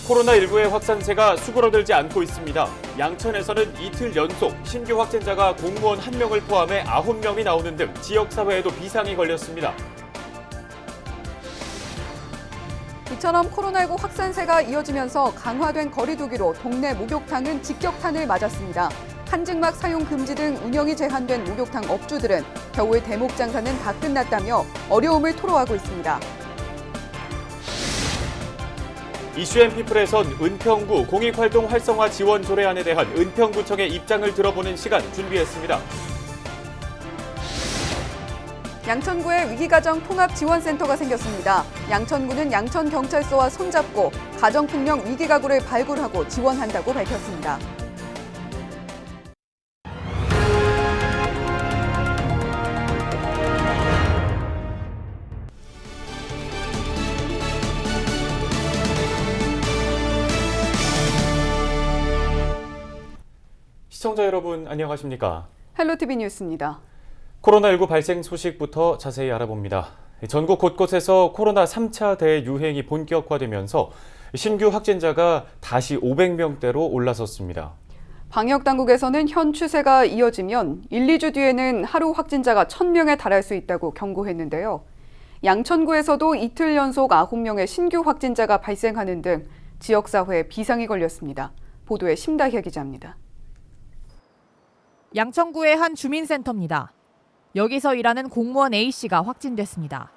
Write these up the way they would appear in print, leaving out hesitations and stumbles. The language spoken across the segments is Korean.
코로나19의 확산세가 수그러들지 않고 있습니다. 양천에서는 이틀 연속 신규 확진자가 공무원 1명을 포함해 9명이 나오는 등 지역사회에도 비상이 걸렸습니다. 이처럼 코로나19 확산세가 이어지면서 강화된 거리 두기로 동네 목욕탕은 직격탄을 맞았습니다. 한증막 사용 금지 등 운영이 제한된 목욕탕 업주들은 겨울 대목 장사는 다 끝났다며 어려움을 토로하고 있습니다. 이슈앤피플에선 은평구 공익활동 활성화 지원 조례안에 대한 은평구청의 입장을 들어보는 시간 준비했습니다. 양천구에 위기가정 통합지원센터가 생겼습니다. 양천구는 양천경찰서와 손잡고 가정폭력 위기가구를 발굴하고 지원한다고 밝혔습니다. 시청자 여러분 안녕하십니까? 헬로티비 뉴스입니다. 코로나19 발생 소식부터 자세히 알아봅니다. 전국 곳곳에서 코로나 3차 대유행이 본격화되면서 신규 확진자가 다시 500명대로 올라섰습니다. 방역당국에서는 현 추세가 이어지면 1, 2주 뒤에는 하루 확진자가 1,000명에 달할 수 있다고 경고했는데요. 양천구에서도 이틀 연속 9명의 신규 확진자가 발생하는 등 지역사회에 비상이 걸렸습니다. 보도에 심다희 기자입니다. 양천구의 한 주민센터입니다. 여기서 일하는 공무원 A씨가 확진됐습니다.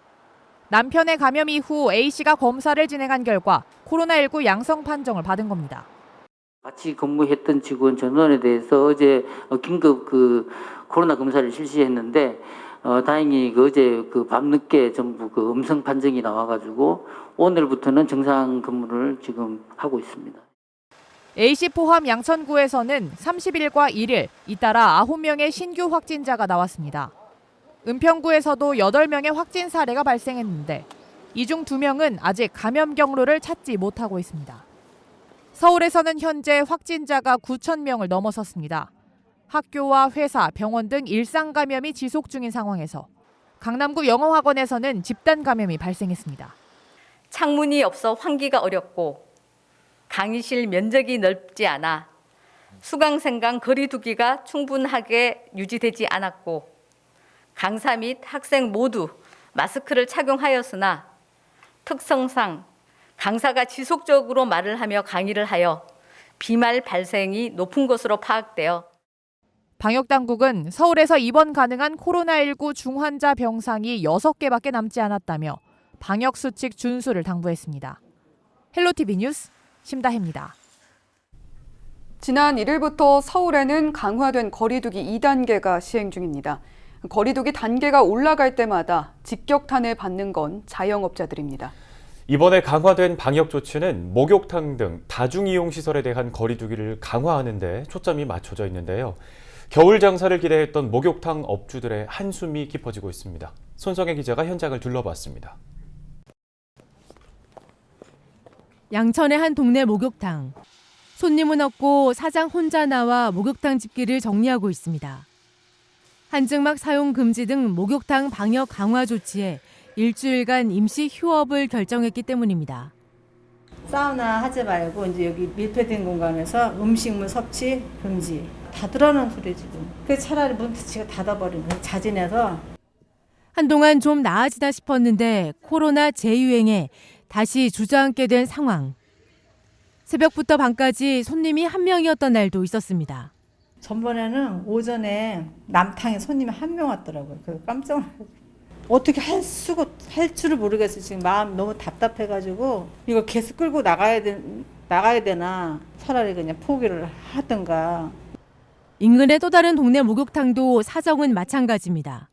남편의 감염 이후 A씨가 검사를 진행한 결과 코로나19 양성 판정을 받은 겁니다. 같이 근무했던 직원 전원에 대해서 어제 긴급 코로나 검사를 실시했는데 다행히 어제 밤늦게 전부 음성 판정이 나와가지고 오늘부터는 정상 근무를 지금 하고 있습니다. A씨 포함 양천구에서는 30일과 1일 잇따라 9명의 신규 확진자가 나왔습니다. 은평구에서도 8명의 확진 사례가 발생했는데 이 중 2명은 아직 감염 경로를 찾지 못하고 있습니다. 서울에서는 현재 확진자가 9,000명을 넘어섰습니다. 학교와 회사, 병원 등 일상 감염이 지속 중인 상황에서 강남구 영어학원에서는 집단 감염이 발생했습니다. 창문이 없어 환기가 어렵고 강의실 면적이 넓지 않아 수강생 간 거리 두기가 충분하게 유지되지 않았고 강사 및 학생 모두 마스크를 착용하였으나 특성상 강사가 지속적으로 말을 하며 강의를 하여 비말 발생이 높은 것으로 파악되어 방역당국은 서울에서 입원 가능한 코로나19 중환자 병상이 6개밖에 남지 않았다며 방역수칙 준수를 당부했습니다. 헬로티비 뉴스 심다혜입니다. 지난 1일부터 서울에는 강화된 거리두기 2단계가 시행 중입니다. 거리두기 단계가 올라갈 때마다 직격탄을 받는 건 자영업자들입니다. 이번에 강화된 방역 조치는 목욕탕 등 다중이용시설에 대한 거리두기를 강화하는 데 초점이 맞춰져 있는데요. 겨울 장사를 기대했던 목욕탕 업주들의 한숨이 깊어지고 있습니다. 손성혜 기자가 현장을 둘러봤습니다. 양천의 한 동네 목욕탕. 손님은 없고 사장 혼자 나와 목욕탕 집기를 정리하고 있습니다. 한증막 사용 금지 등 목욕탕 방역 강화 조치에 일주일간 임시 휴업을 결정했기 때문입니다. 사우나 하지 말고 이제 여기 밀폐된 공간에서 음식물 섭취 금지. 다 들어놓은 소리 지금. 그 차라리 문 닫히고 닫아버리는 거예요. 자진해서. 한동안 좀 나아지다 싶었는데 코로나 재유행에 다시 주저앉게 된 상황. 새벽부터 밤까지 손님이 1명이었던 날도 있었습니다. 전번에는 오전에 남탕에 손님이 1명 왔더라고요. 그래서 깜짝 놀랐어요. 어떻게 할 줄을 모르겠어요. 지금 마음 너무 답답해가지고 이거 계속 끌고 나가야 되나 차라리 그냥 포기를 하든가. 인근의 또 다른 동네 목욕탕도 사정은 마찬가지입니다.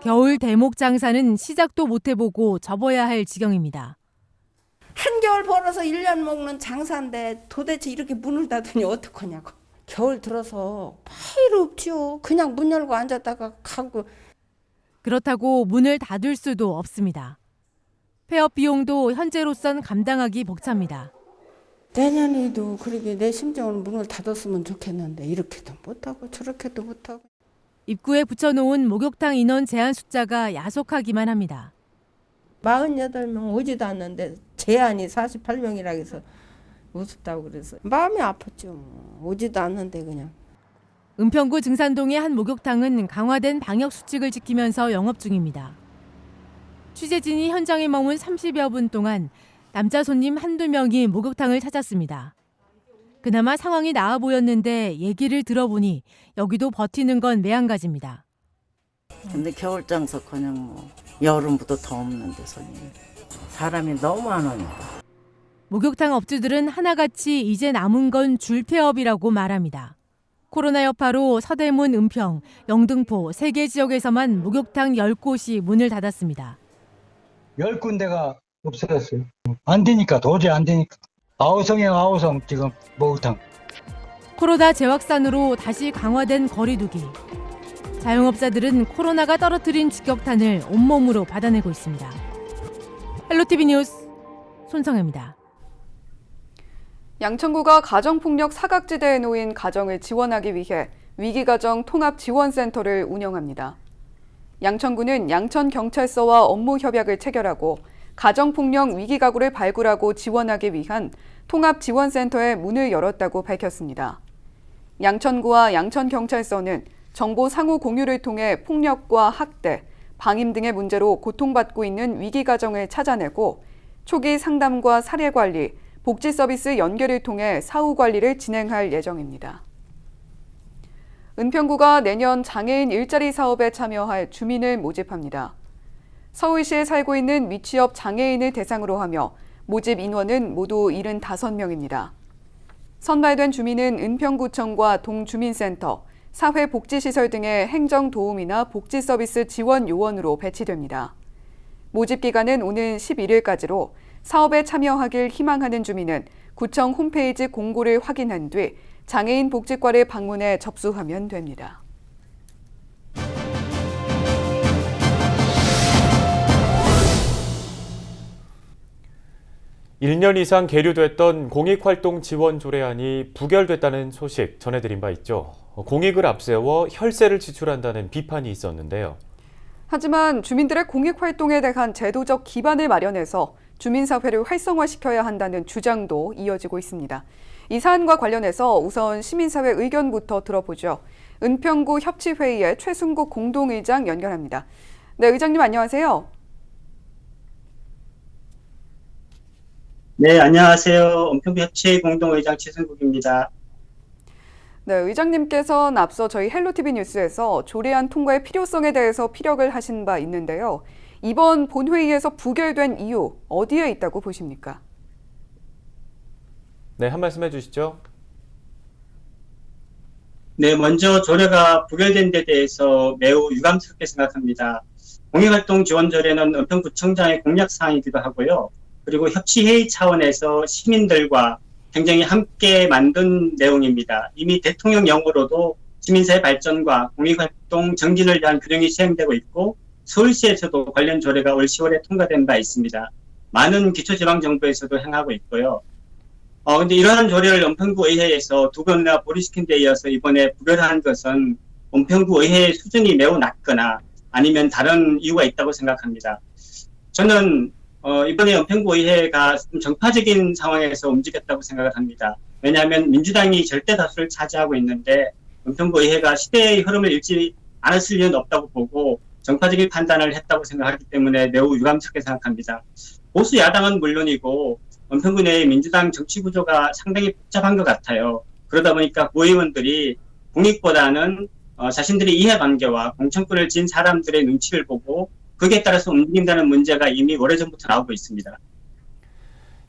겨울 대목 장사는 시작도 못 해보고 접어야 할 지경입니다. 한겨울 벌어서 1년 먹는 장사인데 도대체 이렇게 문을 닫으니 어떡하냐고. 겨울 들어서 파일 없지요. 그냥 문 열고 앉았다가 가고. 그렇다고 문을 닫을 수도 없습니다. 폐업 비용도 현재로선 감당하기 벅찹니다. 내년에도 그러게 내 심정으로 문을 닫았으면 좋겠는데 이렇게도 못하고 저렇게도 못하고. 입구에 붙여놓은 목욕탕 인원 제한 숫자가 야속하기만 합니다. 48명 오지도 않는데 제한이 48명이라 해서 우습다고 그래서 마음이 아팠죠. 오지도 않는데 그냥. 은평구 증산동의 한 목욕탕은 강화된 방역 수칙을 지키면서 영업 중입니다. 취재진이 현장에 머문 30여 분 동안 남자 손님 한두 명이 목욕탕을 찾았습니다. 그나마 상황이 나아 보였는데 얘기를 들어보니 여기도 버티는 건 매한가지입니다. 근데 겨울 장사커녕 뭐 여름보다 더 없는데 손님. 사람이 너무 안 옵니다. 목욕탕 업주들은 하나같이 이제 남은 건 줄폐업이라고 말합니다. 코로나 여파로 서대문, 은평, 영등포 3개 지역에서만 목욕탕 10곳이 문을 닫았습니다. 10군데가 없어졌어요. 안 되니까, 도저히 안 되니까. 아우성이야, 아우성 지금 목욕탕. 코로나 재확산으로 다시 강화된 거리두기. 자영업자들은 코로나가 떨어뜨린 직격탄을 온몸으로 받아내고 있습니다. 헬로티비 뉴스 손성혜입니다. 양천구가 가정폭력 사각지대에 놓인 가정을 지원하기 위해 위기가정 통합지원센터를 운영합니다. 양천구는 양천경찰서와 업무 협약을 체결하고 가정폭력 위기가구를 발굴하고 지원하기 위한 통합지원센터의 문을 열었다고 밝혔습니다. 양천구와 양천경찰서는 정보 상호 공유를 통해 폭력과 학대, 방임 등의 문제로 고통받고 있는 위기가정을 찾아내고 초기 상담과 사례관리, 복지 서비스 연계를 통해 사후 관리를 진행할 예정입니다. 은평구가 내년 장애인 일자리 사업에 참여할 주민을 모집합니다. 서울시에 살고 있는 미취업 장애인을 대상으로 하며 모집 인원은 모두 75명입니다. 선발된 주민은 은평구청과 동주민센터, 사회복지시설 등의 행정도움이나 복지서비스 지원 요원으로 배치됩니다. 모집 기간은 오는 11일까지로 사업에 참여하길 희망하는 주민은 구청 홈페이지 공고를 확인한 뒤 장애인 복지과를 방문해 접수하면 됩니다. (1년) 이상 계류됐던 공익활동 지원 조례안이 부결됐다는 소식 전해드린 바 있죠. 공익을 앞세워 혈세를 지출한다는 비판이 있었는데요. 하지만 주민들의 공익활동에 대한 제도적 기반을 마련해서 주민사회를 활성화시켜야 한다는 주장도 이어지고 있습니다. 이 사안과 관련해서 우선 시민사회 의견부터 들어보죠. 은평구 협치회의의 최순국 공동의장 연결합니다. 네, 의장님 안녕하세요. 네, 안녕하세요. 은평구 협치회의 공동의장 최순국입니다. 네, 의장님께서는 앞서 저희 헬로티비 뉴스에서 조례안 통과의 필요성에 대해서 피력을 하신 바 있는데요. 이번 본회의에서 부결된 이유 어디에 있다고 보십니까? 네, 한 말씀 해주시죠. 네, 먼저 조례가 부결된 데 대해서 매우 유감스럽게 생각합니다. 공익활동 지원 조례는 은평구청장의 공약사항이기도 하고요. 그리고 협치회의 차원에서 시민들과 굉장히 함께 만든 내용입니다. 이미 대통령령으로도 시민사회 발전과 공익활동 정진을 위한 규정이 시행되고 있고 서울시에서도 관련 조례가 올 10월에 통과된 바 있습니다. 많은 기초지방정부에서도 행하고 있고요. 근데 이러한 조례를 은평구 의회에서 2번이나 보류시킨 데 이어서 이번에 부결한 것은 은평구 의회의 수준이 매우 낮거나 아니면 다른 이유가 있다고 생각합니다. 저는 이번에 은평구 의회가 좀 정파적인 상황에서 움직였다고 생각을 합니다. 왜냐하면 민주당이 절대 다수를 차지하고 있는데 은평구 의회가 시대의 흐름을 읽지 않았을 리는 없다고 보고 정파적인 판단을 했다고 생각하기 때문에 매우 유감스럽게 생각합니다. 보수 야당은 물론이고 은평구 내의 민주당 정치 구조가 상당히 복잡한 것 같아요. 그러다 보니까 구의원들이 공익보다는 자신들의 이해관계와 공천권을 진 사람들의 눈치를 보고 거기에 따라서 움직인다는 문제가 이미 오래전부터 나오고 있습니다.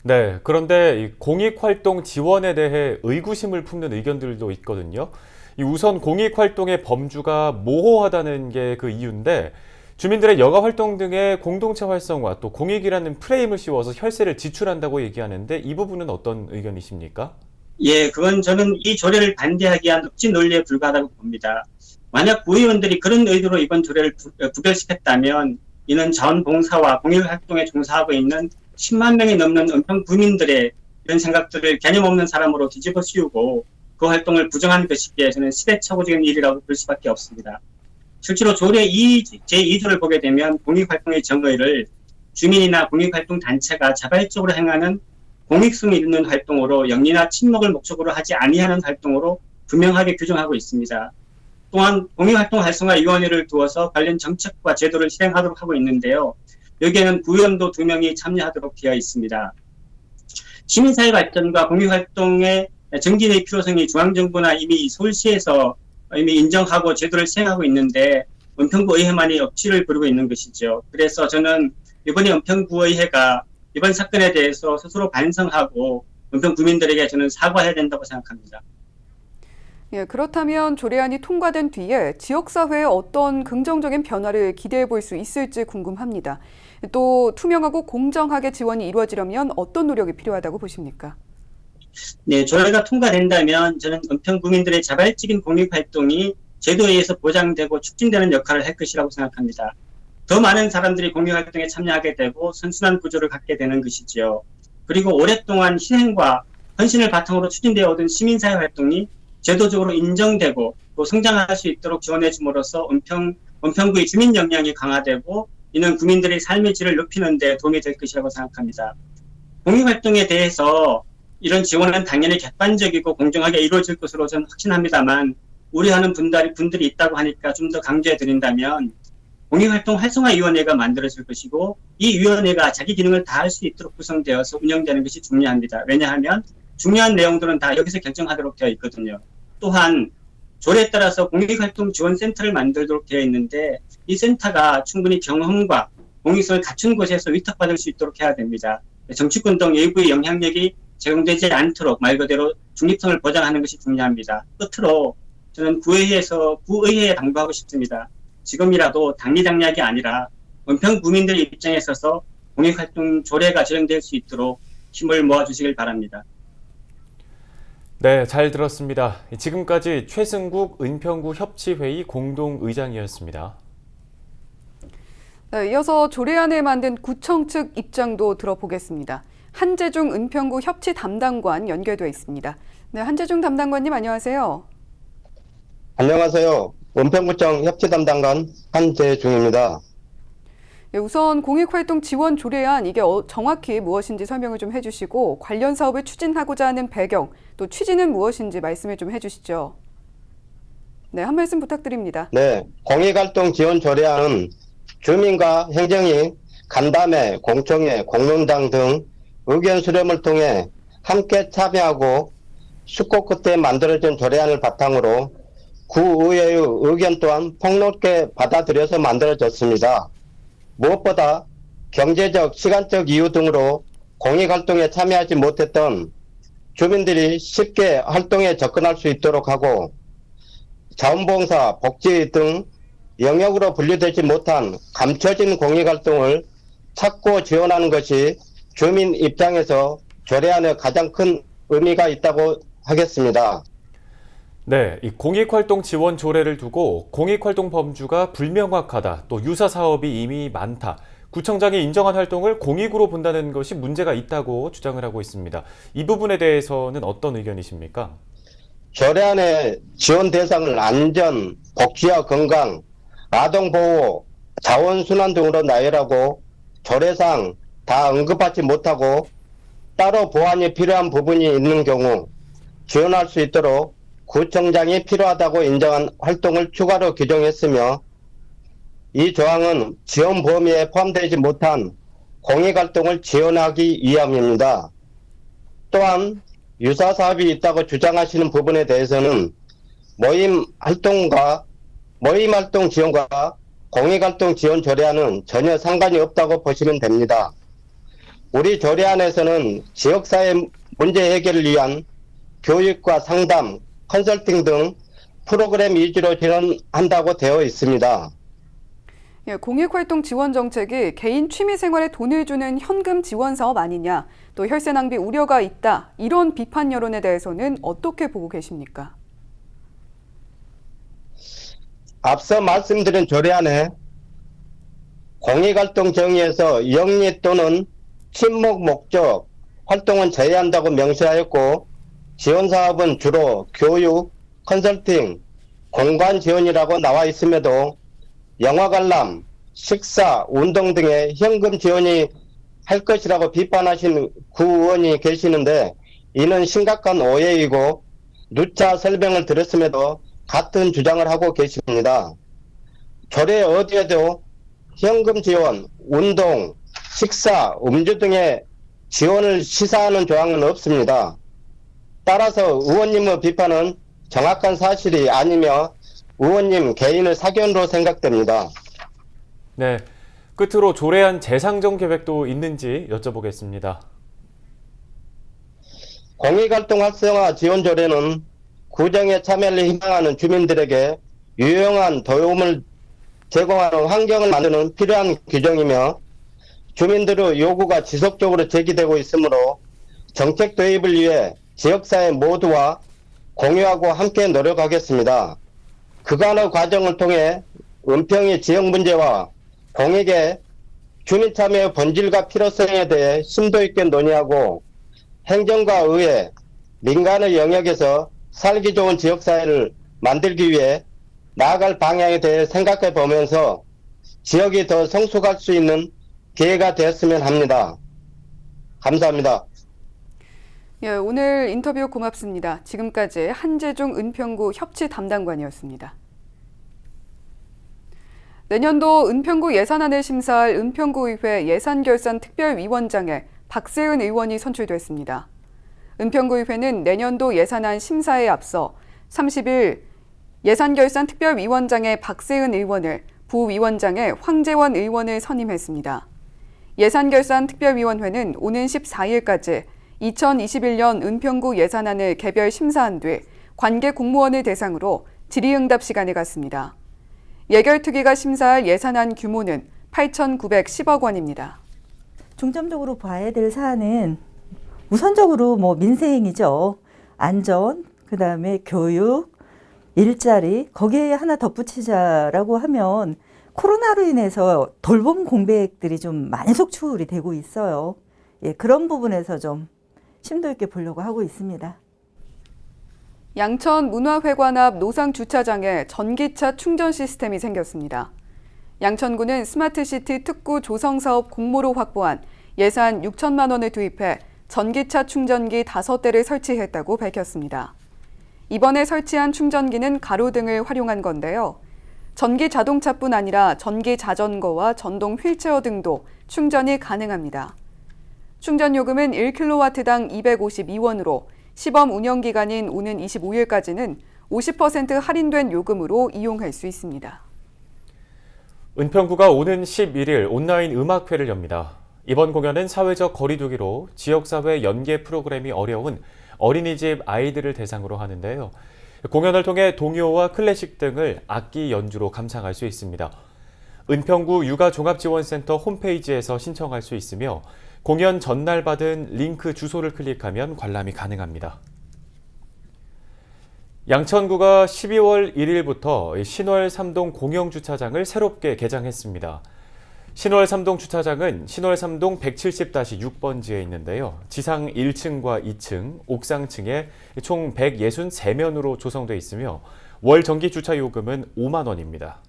네, 그런데 공익활동 지원에 대해 의구심을 품는 의견들도 있거든요. 우선 공익활동의 범주가 모호하다는 게 그 이유인데 주민들의 여가활동 등의 공동체 활성화 또 공익이라는 프레임을 씌워서 혈세를 지출한다고 얘기하는데 이 부분은 어떤 의견이십니까? 예, 그건 저는 이 조례를 반대하기 위한 억지 논리에 불과하다고 봅니다. 만약 구의원들이 그런 의도로 이번 조례를 부결시켰다면 이는 자원봉사와 공익활동에 종사하고 있는 10만 명이 넘는 은평 구민들의 이런 생각들을 개념 없는 사람으로 뒤집어 씌우고 그 활동을 부정한 것이기에 저는 시대착오적인 일이라고 볼 수밖에 없습니다. 실제로 조례 제2조를 보게 되면 공익활동의 정의를 주민이나 공익활동 단체가 자발적으로 행하는 공익성이 있는 활동으로 영리나 친목을 목적으로 하지 아니하는 활동으로 분명하게 규정하고 있습니다. 또한 공익활동 활성화위원회를 두어서 관련 정책과 제도를 실행하도록 하고 있는데요. 여기에는 부위원도 2명이 참여하도록 되어 있습니다. 시민사회 발전과 공익활동의 정진의 필요성이 중앙정부나 이미 서울시에서 이미 인정하고 제도를 시행하고 있는데 은평구의회만이 억지를 부리고 있는 것이죠. 그래서 저는 이번에 은평구의회가 이번 사건에 대해서 스스로 반성하고 은평 구민들에게 저는 사과해야 된다고 생각합니다. 예, 그렇다면 조례안이 통과된 뒤에 지역사회에 어떤 긍정적인 변화를 기대해 볼 수 있을지 궁금합니다. 또 투명하고 공정하게 지원이 이루어지려면 어떤 노력이 필요하다고 보십니까? 네, 조례가 통과된다면 저는 은평 구민들의 자발적인 공익활동이 제도에 의해서 보장되고 촉진되는 역할을 할 것이라고 생각합니다. 더 많은 사람들이 공익활동에 참여하게 되고 선순환 구조를 갖게 되는 것이지요. 그리고 오랫동안 희생과 헌신을 바탕으로 추진되어 오던 시민사회 활동이 제도적으로 인정되고 또 성장할 수 있도록 지원해 줌으로써 은평구의 주민 역량이 강화되고 이는 구민들의 삶의 질을 높이는 데 도움이 될 것이라고 생각합니다. 공익활동에 대해서 이런 지원은 당연히 객관적이고 공정하게 이루어질 것으로 저는 확신합니다만 우려하는 분들이 있다고 하니까 좀 더 강조해 드린다면 공익활동 활성화위원회가 만들어질 것이고 이 위원회가 자기 기능을 다할 수 있도록 구성되어서 운영되는 것이 중요합니다. 왜냐하면 중요한 내용들은 다 여기서 결정하도록 되어 있거든요. 또한 조례에 따라서 공익활동 지원센터를 만들도록 되어 있는데 이 센터가 충분히 경험과 공익성을 갖춘 곳에서 위탁받을 수 있도록 해야 됩니다. 정치권 등 외부의 영향력이 제공되지 않도록 말 그대로 중립성을 보장하는 것이 중요합니다. 끝으로 저는 구의회에 당부하고 싶습니다. 지금이라도 당리당략이 아니라 은평 구민들의 입장에 서서 공익활동 조례가 제정될 수 있도록 힘을 모아주시길 바랍니다. 네, 잘 들었습니다. 지금까지 최승국 은평구 협치회의 공동의장이었습니다. 네, 이어서 조례안을 만든 구청 측 입장도 들어보겠습니다. 한재중 은평구 협치 담당관 연결돼 있습니다. 네, 한재중 담당관님 안녕하세요. 안녕하세요. 은평구청 협치 담당관 한재중입니다. 네, 우선 공익활동 지원 조례안 이게 정확히 무엇인지 설명을 좀 해주시고 관련 사업을 추진하고자 하는 배경 또 취지는 무엇인지 말씀을 좀 해주시죠. 네, 한 말씀 부탁드립니다. 네, 공익활동 지원 조례안은 주민과 행정이 간담회, 공청회, 공론장 등 의견 수렴을 통해 함께 참여하고 숙고 끝에 만들어진 조례안을 바탕으로 구의회의 의견 또한 폭넓게 받아들여서 만들어졌습니다. 무엇보다 경제적, 시간적 이유 등으로 공익활동에 참여하지 못했던 주민들이 쉽게 활동에 접근할 수 있도록 하고 자원봉사, 복지 등 영역으로 분류되지 못한 감춰진 공익활동을 찾고 지원하는 것이 주민 입장에서 조례안에 가장 큰 의미가 있다고 하겠습니다. 네, 이 공익활동 지원 조례를 두고 공익활동 범주가 불명확하다, 또 유사 사업이 이미 많다, 구청장이 인정한 활동을 공익으로 본다는 것이 문제가 있다고 주장을 하고 있습니다. 이 부분에 대해서는 어떤 의견이십니까? 조례안의 지원 대상을 안전, 복지와 건강, 아동보호, 자원순환 등으로 나열하고 조례상 다 언급하지 못하고 따로 보완이 필요한 부분이 있는 경우 지원할 수 있도록 구청장이 필요하다고 인정한 활동을 추가로 규정했으며 이 조항은 지원 범위에 포함되지 못한 공익활동을 지원하기 위함입니다. 또한 유사 사업이 있다고 주장하시는 부분에 대해서는 모임활동 지원과 공익활동 지원 조례안은 전혀 상관이 없다고 보시면 됩니다. 우리 조례안에서는 지역사회 문제 해결을 위한 교육과 상담, 컨설팅 등 프로그램 위주로 지원한다고 되어 있습니다. 예, 공익활동 지원 정책이 개인 취미생활에 돈을 주는 현금 지원 사업 아니냐, 또 혈세 낭비 우려가 있다, 이런 비판 여론에 대해서는 어떻게 보고 계십니까? 앞서 말씀드린 조례안에 공익활동 정의에서 영리 또는 친목 목적 활동은 제외한다고 명시하였고 지원사업은 주로 교육, 컨설팅, 공간 지원이라고 나와 있음에도 영화 관람, 식사, 운동 등의 현금 지원이 할 것이라고 비판하시는 구 의원이 계시는데 이는 심각한 오해이고 누차 설명을 드렸음에도 같은 주장을 하고 계십니다. 조례 어디에도 현금 지원, 운동, 식사, 음주 등의 지원을 시사하는 조항은 없습니다. 따라서 의원님의 비판은 정확한 사실이 아니며 의원님 개인의 사견으로 생각됩니다. 네, 끝으로 조례안 재상정 계획도 있는지 여쭤보겠습니다. 공익활동 활성화 지원 조례는 구정에 참여를 희망하는 주민들에게 유용한 도움을 제공하는 환경을 만드는 필요한 규정이며 주민들의 요구가 지속적으로 제기되고 있으므로 정책 도입을 위해 지역사회 모두와 공유하고 함께 노력하겠습니다. 그간의 과정을 통해 은평의 지역 문제와 공익의 주민 참여의 본질과 필요성에 대해 심도 있게 논의하고 행정과 의회, 민간의 영역에서 살기 좋은 지역사회를 만들기 위해 나아갈 방향에 대해 생각해 보면서 지역이 더 성숙할 수 있는 기회가 되었으면 합니다. 감사합니다. 예, 오늘 인터뷰 고맙습니다. 지금까지 한재중 은평구 협치 담당관이었습니다. 내년도 은평구 예산안을 심사할 은평구의회 예산결산특별위원장에 박세은 의원이 선출됐습니다. 은평구의회는 내년도 예산안 심사에 앞서 30일 예산결산특별위원장의 박세은 의원을 부위원장에 황재원 의원을 선임했습니다. 예산결산특별위원회는 오는 14일까지 2021년 은평구 예산안을 개별 심사한 뒤 관계 공무원을 대상으로 질의응답 시간을 갖습니다. 예결특위가 심사할 예산안 규모는 8,910억 원입니다. 중점적으로 봐야 될 사안은 우선적으로 민생이죠. 안전, 그다음에 교육, 일자리, 거기에 하나 덧붙이자라고 하면 코로나로 인해서 돌봄 공백들이 좀 많이 속출이 되고 있어요. 예, 그런 부분에서 좀 심도 있게 보려고 하고 있습니다. 양천 문화회관 앞 노상 주차장에 전기차 충전 시스템이 생겼습니다. 양천구는 스마트시티 특구 조성사업 공모로 확보한 예산 6천만 원을 투입해 전기차 충전기 5대를 설치했다고 밝혔습니다. 이번에 설치한 충전기는 가로등을 활용한 건데요. 전기 자동차뿐 아니라 전기 자전거와 전동 휠체어 등도 충전이 가능합니다. 충전 요금은 1kW당 252원으로 시범 운영 기간인 오는 25일까지는 50% 할인된 요금으로 이용할 수 있습니다. 은평구가 오는 11일 온라인 음악회를 엽니다. 이번 공연은 사회적 거리두기로 지역사회 연계 프로그램이 어려운 어린이집 아이들을 대상으로 하는데요. 공연을 통해 동요와 클래식 등을 악기 연주로 감상할 수 있습니다. 은평구 육아종합지원센터 홈페이지에서 신청할 수 있으며 공연 전날 받은 링크 주소를 클릭하면 관람이 가능합니다. 양천구가 12월 1일부터 신월 3동 공영주차장을 새롭게 개장했습니다. 신월 3동 주차장은 신월 3동 170-6번지에 있는데요. 지상 1층과 2층, 옥상층에 총 163면으로 조성돼 있으며 월 정기 주차 요금은 5만 원입니다.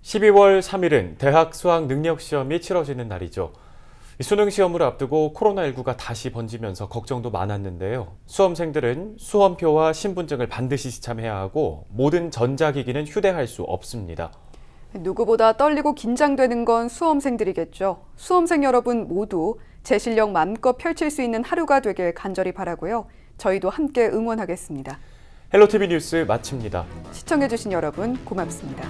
(12월 3일은) 대학 수학 능력 시험이 치러지는 날이죠. 수능 시험을 앞두고 코로나19가 다시 번지면서 걱정도 많았는데요. 수험생들은 수험표와 신분증을 반드시 지참해야 하고 모든 전자기기는 휴대할 수 없습니다. 누구보다 떨리고 긴장되는 건 수험생들이겠죠. 수험생 여러분 모두 제 실력 마음껏 펼칠 수 있는 하루가 되길 간절히 바라고요. 저희도 함께 응원하겠습니다. 헬로티비 뉴스 마칩니다. 시청해주신 여러분 고맙습니다.